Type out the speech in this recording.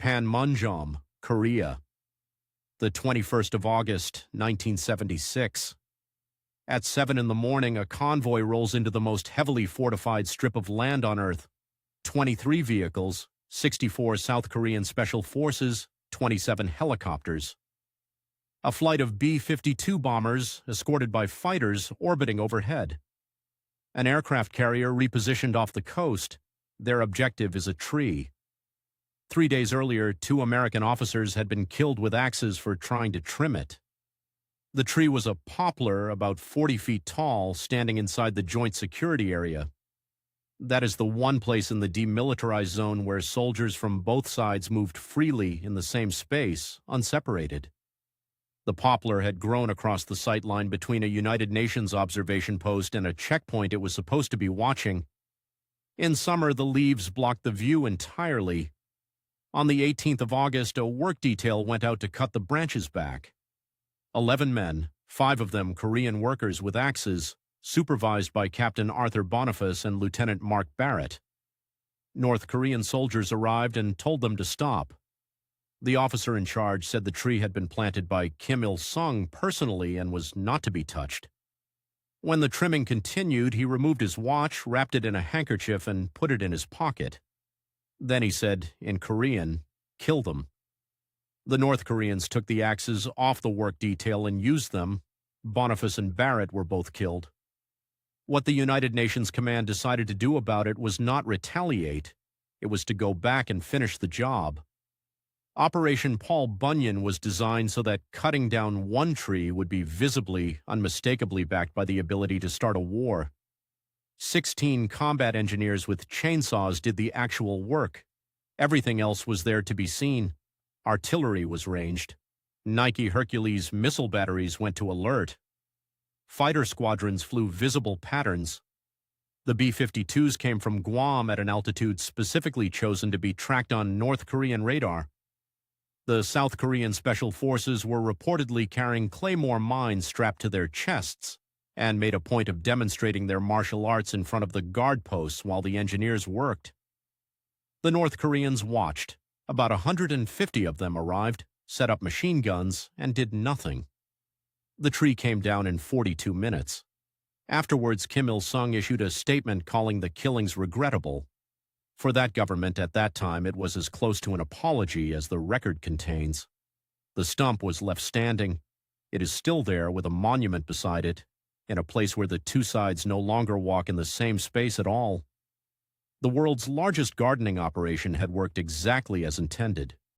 Panmunjom, Korea. The 21st of August, 1976. At 7 in the morning, a convoy rolls into the most heavily fortified strip of land on Earth. 23 vehicles, 64 South Korean Special Forces, 27 helicopters. A flight of B-52 bombers, escorted by fighters, orbiting overhead. An aircraft carrier repositioned off the coast. Their objective is a tree. 3 days earlier, 2 American officers had been killed with axes for trying to trim it. The tree was a poplar about 40 feet tall, standing inside the joint security area. That is the one place in the demilitarized zone where soldiers from both sides moved freely in the same space, unseparated. The poplar had grown across the sight line between a United Nations observation post and a checkpoint it was supposed to be watching. In summer, the leaves blocked the view entirely. On the 18th of August, a work detail went out to cut the branches back. 11 men, 5 of them Korean workers with axes, supervised by Captain Arthur Bonifas and Lieutenant Mark Barrett. North Korean soldiers arrived and told them to stop. The officer in charge said the tree had been planted by Kim Il-sung personally and was not to be touched. When the trimming continued, he removed his watch, wrapped it in a handkerchief, and put it in his pocket. Then he said, in Korean, "Kill them." The North Koreans took the axes off the work detail and used them. Bonifas and Barrett were both killed. What the United Nations command decided to do about it was not retaliate. It was to go back and finish the job. Operation Paul Bunyan was designed so that cutting down one tree would be visibly, unmistakably backed by the ability to start a war. 16 combat engineers with chainsaws did the actual work. Everything else was there to be seen. Artillery was ranged. Nike Hercules missile batteries went to alert. Fighter squadrons flew visible patterns. The B-52s came from Guam at an altitude specifically chosen to be tracked on North Korean radar. The South Korean Special Forces were reportedly carrying claymore mines strapped to their chests and made a point of demonstrating their martial arts in front of the guard posts while the engineers worked. The North Koreans watched. About 150 of them arrived, set up machine guns, and did nothing. The tree came down in 42 minutes. Afterwards, Kim Il-sung issued a statement calling the killings regrettable. For that government at that time, it was as close to an apology as the record contains. The stump was left standing. It is still there with a monument beside it, in a place where the two sides no longer walk in the same space at all. The world's largest gardening operation had worked exactly as intended.